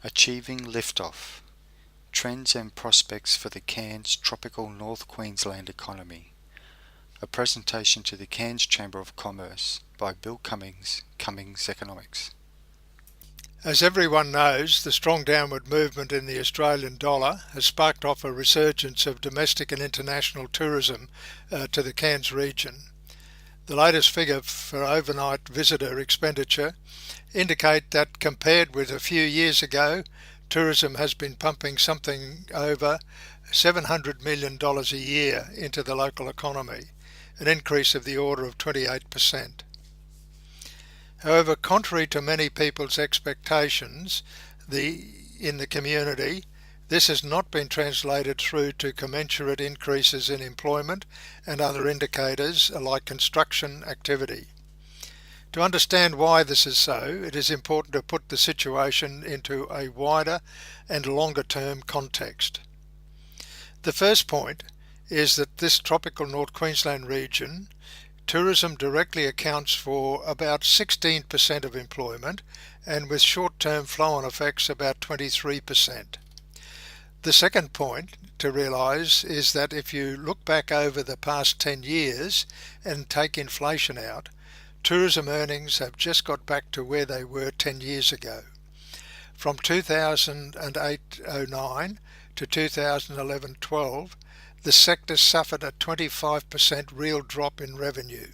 Achieving Liftoff: Trends and Prospects for the Cairns Tropical North Queensland Economy. A presentation to the Cairns Chamber of Commerce by Bill Cummings, Cummings Economics. As everyone knows, the strong downward movement in the Australian dollar has sparked off a resurgence of domestic and international tourism to the Cairns region. The latest figure for overnight visitor expenditure indicate that compared with a few years ago, tourism has been pumping something over $700 million a year into the local economy, an increase of the order of 28%. However, contrary to many people's expectations in the community, this has not been translated through to commensurate increases in employment and other indicators like construction activity. To understand why this is so, it is important to put the situation into a wider and longer-term context. The first point is that this tropical North Queensland region, tourism directly accounts for about 16% of employment, and with short-term flow-on effects about 23%. The second point to realise is that if you look back over the past 10 years and take inflation out, tourism earnings have just got back to where they were 10 years ago. From 2008-09 to 2011-12, the sector suffered a 25% real drop in revenue.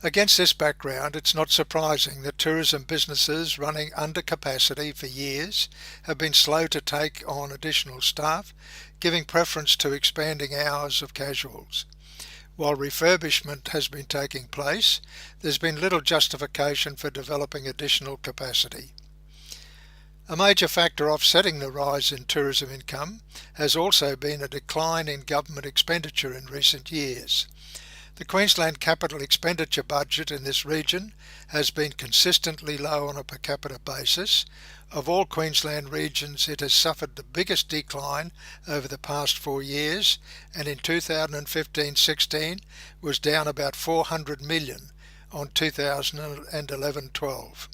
Against this background, it's not surprising that tourism businesses running under capacity for years have been slow to take on additional staff, giving preference to expanding hours of casuals. While refurbishment has been taking place, there's been little justification for developing additional capacity. A major factor offsetting the rise in tourism income has also been a decline in government expenditure in recent years. The Queensland capital expenditure budget in this region has been consistently low on a per capita basis. Of all Queensland regions, it has suffered the biggest decline over the past 4 years, and in 2015-16 was down about $400 million on 2011-12.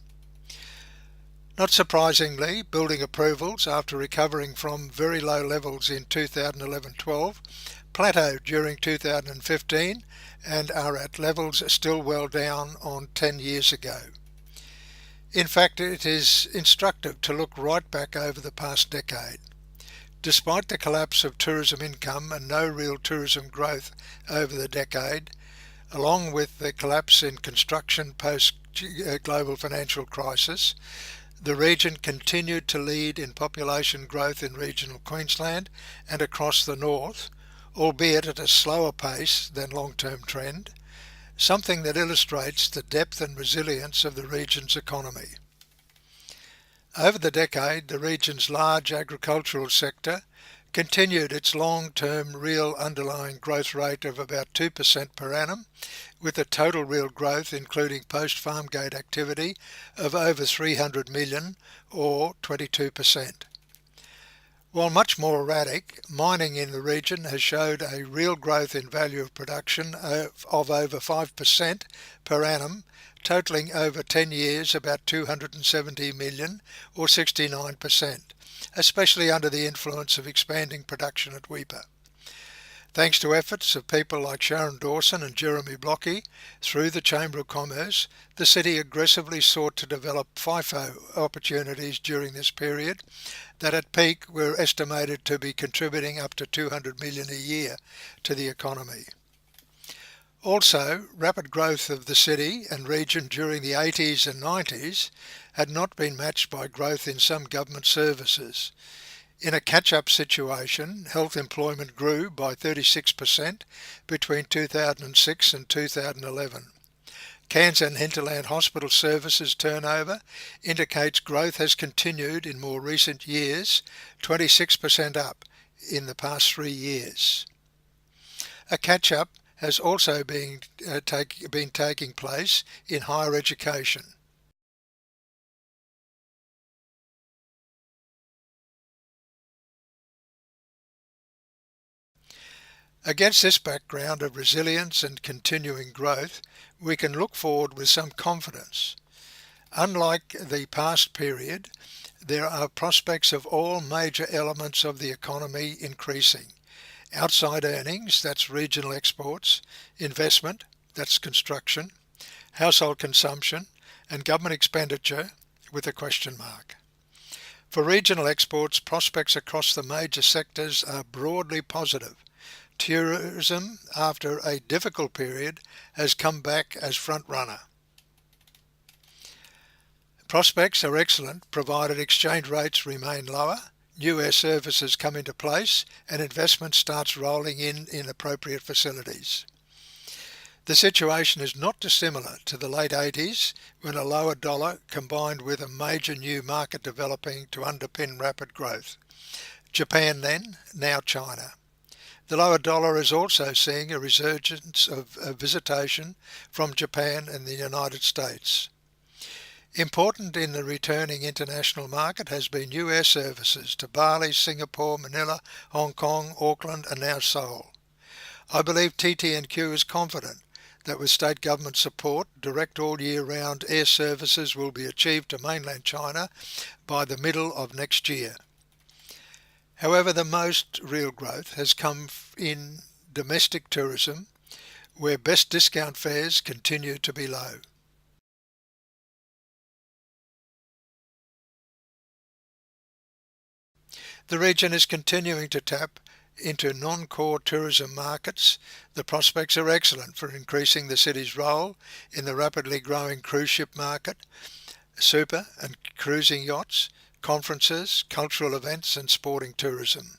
Not surprisingly, building approvals, after recovering from very low levels in 2011-12, plateaued during 2015 and are at levels still well down on 10 years ago. In fact, it is instructive to look right back over the past decade. Despite the collapse of tourism income and no real tourism growth over the decade, along with the collapse in construction post-global financial crisis, the region continued to lead in population growth in regional Queensland and across the north, albeit at a slower pace than long-term trend, something that illustrates the depth and resilience of the region's economy. Over the decade, the region's large agricultural sector continued its long-term real underlying growth rate of about 2% per annum, with a total real growth including post-farm gate activity of over $300 million or 22%. While much more erratic, mining in the region has showed a real growth in value of production of over 5% per annum, totaling over 10 years about $270 million or 69%, especially under the influence of expanding production at Weipa. Thanks to efforts of people like Sharon Dawson and Jeremy Blocky through the Chamber of Commerce, the city aggressively sought to develop FIFO opportunities during this period that at peak were estimated to be contributing up to $200 million a year to the economy. Also, rapid growth of the city and region during the 80s and 90s had not been matched by growth in some government services. In a catch-up situation, health employment grew by 36% between 2006 and 2011. Cairns and Hinterland Hospital Services turnover indicates growth has continued in more recent years, 26% up in the past 3 years. A catch-up has also been taking place in higher education. Against this background of resilience and continuing growth, we can look forward with some confidence. Unlike the past period, there are prospects of all major elements of the economy increasing. Outside earnings, that's regional exports, investment, that's construction, household consumption, and government expenditure with a question mark. For regional exports, prospects across the major sectors are broadly positive. Tourism, after a difficult period, has come back as front runner. Prospects are excellent provided exchange rates remain lower, new air services come into place, and investment starts rolling in appropriate facilities. The situation is not dissimilar to the late 80s when a lower dollar combined with a major new market developing to underpin rapid growth. Japan then, now China. The lower dollar is also seeing a resurgence of visitation from Japan and the United States. Important in the returning international market has been new air services to Bali, Singapore, Manila, Hong Kong, Auckland and now Seoul. I believe TT&Q is confident that with state government support, direct all year round air services will be achieved to mainland China by the middle of next year. However, the most real growth has come in domestic tourism, where best discount fares continue to be low. The region is continuing to tap into non-core tourism markets. The prospects are excellent for increasing the city's role in the rapidly growing cruise ship market, super and cruising yachts, conferences, cultural events and sporting tourism.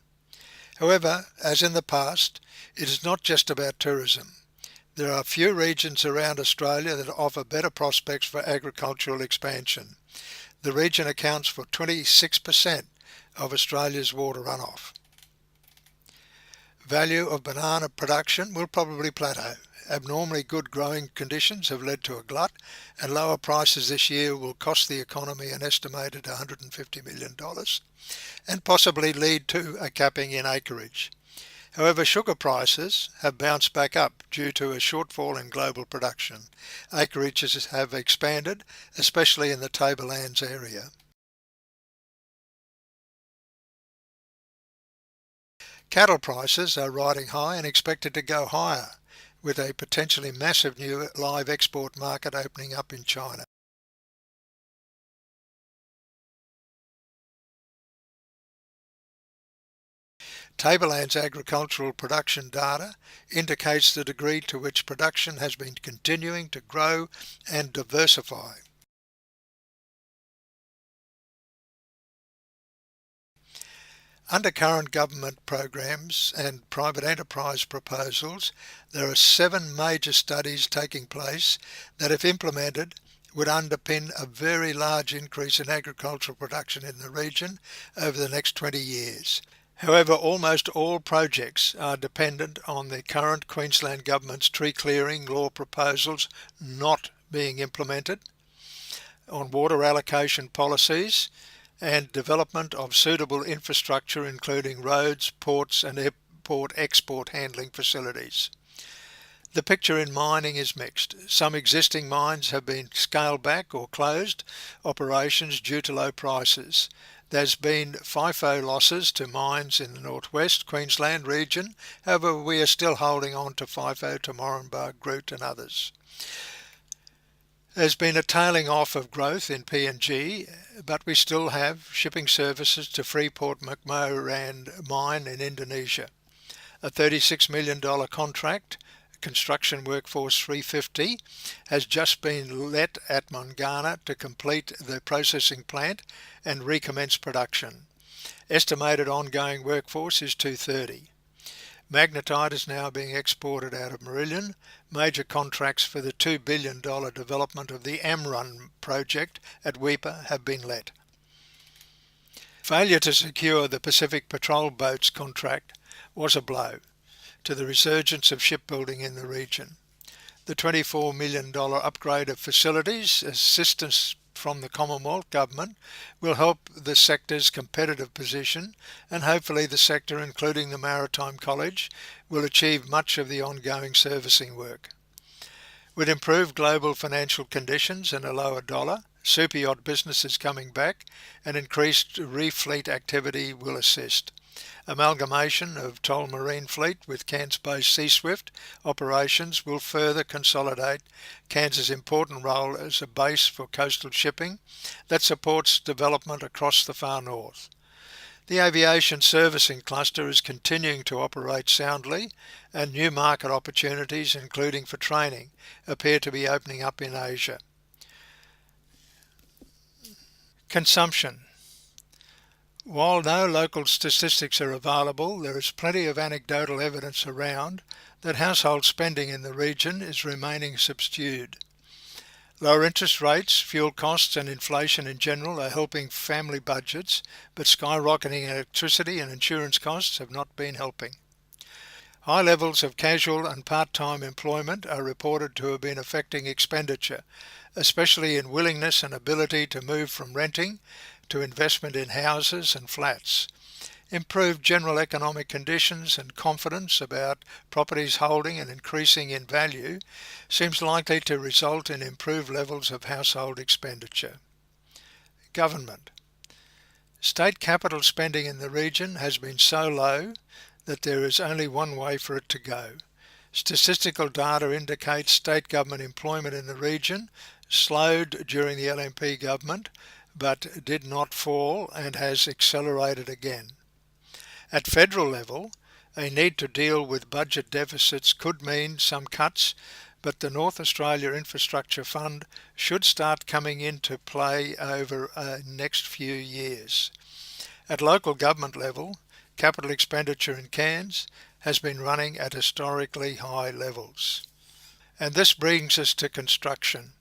However, as in the past, it is not just about tourism. There are few regions around Australia that offer better prospects for agricultural expansion. The region accounts for 26% of Australia's water runoff. Value of banana production will probably plateau. Abnormally good growing conditions have led to a glut, and lower prices this year will cost the economy an estimated $150 million and possibly lead to a capping in acreage. However, sugar prices have bounced back up due to a shortfall in global production. Acreages have expanded, especially in the Tablelands area. Cattle prices are riding high and expected to go higher, with a potentially massive new live export market opening up in China. Tablelands agricultural production data indicates the degree to which production has been continuing to grow and diversify. Under current government programs and private enterprise proposals, there are 7 major studies taking place that, if implemented, would underpin a very large increase in agricultural production in the region over the next 20 years. However, almost all projects are dependent on the current Queensland Government's tree clearing law proposals not being implemented, on water allocation policies, and development of suitable infrastructure including roads, ports and airport-export handling facilities. The picture in mining is mixed. Some existing mines have been scaled back or closed operations due to low prices. There's been FIFO losses to mines in the northwest Queensland region. However, we are still holding on to FIFO to Moranbah, Groot and others. There's been a tailing off of growth in PNG, but we still have shipping services to Freeport-McMoran mine in Indonesia. A $36 million contract, construction workforce 350, has just been let at Mongana to complete the processing plant and recommence production. Estimated ongoing workforce is 230. Magnetite is now being exported out of Marillion. Major contracts for the $2 billion development of the Amrun project at Weipa have been let. Failure to secure the Pacific Patrol Boats contract was a blow to the resurgence of shipbuilding in the region. The $24 million upgrade of facilities, assistance from the Commonwealth Government, will help the sector's competitive position, and hopefully the sector, including the Maritime College, will achieve much of the ongoing servicing work. With improved global financial conditions and a lower dollar, super yacht business is coming back, and increased refleet activity will assist. Amalgamation of Toll Marine Fleet with Cairns-based Sea-Swift operations will further consolidate Cairns' important role as a base for coastal shipping that supports development across the far north. The aviation servicing cluster is continuing to operate soundly, and new market opportunities, including for training, appear to be opening up in Asia. Consumption. While no local statistics are available, there is plenty of anecdotal evidence around that household spending in the region is remaining subdued. Lower interest rates, fuel costs and inflation in general are helping family budgets, but skyrocketing electricity and insurance costs have not been helping. High levels of casual and part-time employment are reported to have been affecting expenditure, especially in willingness and ability to move from renting to investment in houses and flats. Improved general economic conditions and confidence about properties holding and increasing in value seems likely to result in improved levels of household expenditure. Government. State capital spending in the region has been so low that there is only one way for it to go. Statistical data indicates state government employment in the region slowed during the LNP government, but did not fall and has accelerated again. At federal level, a need to deal with budget deficits could mean some cuts, but the North Australia Infrastructure Fund should start coming into play over the next few years. At local government level, capital expenditure in Cairns has been running at historically high levels. And this brings us to construction,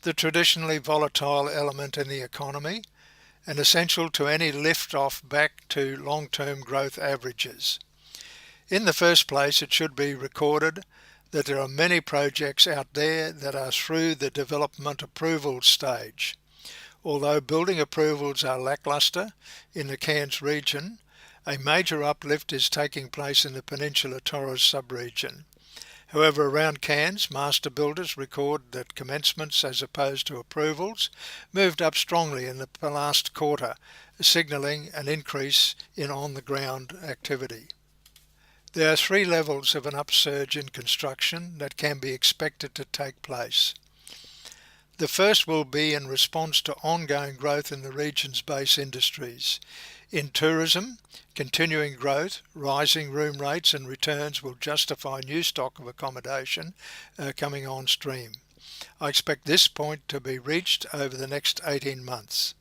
the traditionally volatile element in the economy, and essential to any lift-off back to long-term growth averages. In the first place, it should be recorded that there are many projects out there that are through the development approval stage. Although building approvals are lacklustre in the Cairns region, a major uplift is taking place in the Peninsula Torres sub-region. However, around Cairns, master builders record that commencements as opposed to approvals moved up strongly in the last quarter, signalling an increase in on-the-ground activity. There are three levels of an upsurge in construction that can be expected to take place. The first will be in response to ongoing growth in the region's base industries. In tourism, continuing growth, rising room rates and returns will justify new stock of accommodation coming on stream. I expect this point to be reached over the next 18 months.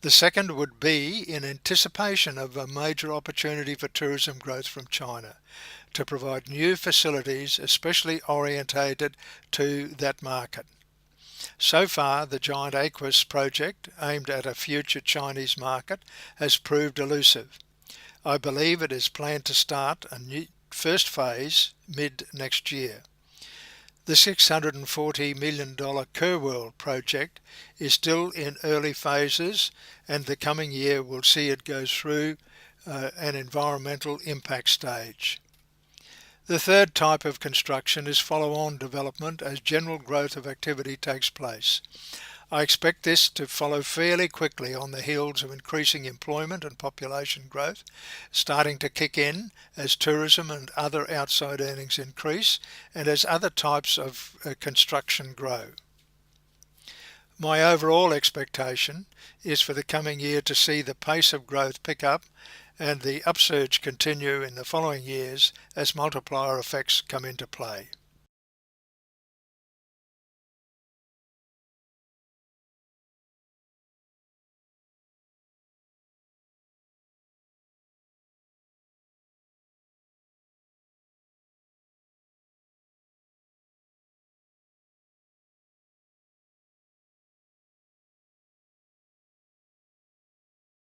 The second would be in anticipation of a major opportunity for tourism growth from China to provide new facilities especially orientated to that market. So far, the giant Aquis project, aimed at a future Chinese market, has proved elusive. I believe it is planned to start a new first phase mid-next year. The $640 million Kerworld project is still in early phases, and the coming year will see it go through an environmental impact stage. The third type of construction is follow-on development as general growth of activity takes place. I expect this to follow fairly quickly on the heels of increasing employment and population growth, starting to kick in as tourism and other outside earnings increase and as other types of construction grow. My overall expectation is for the coming year to see the pace of growth pick up and the upsurge continue in the following years as multiplier effects come into play.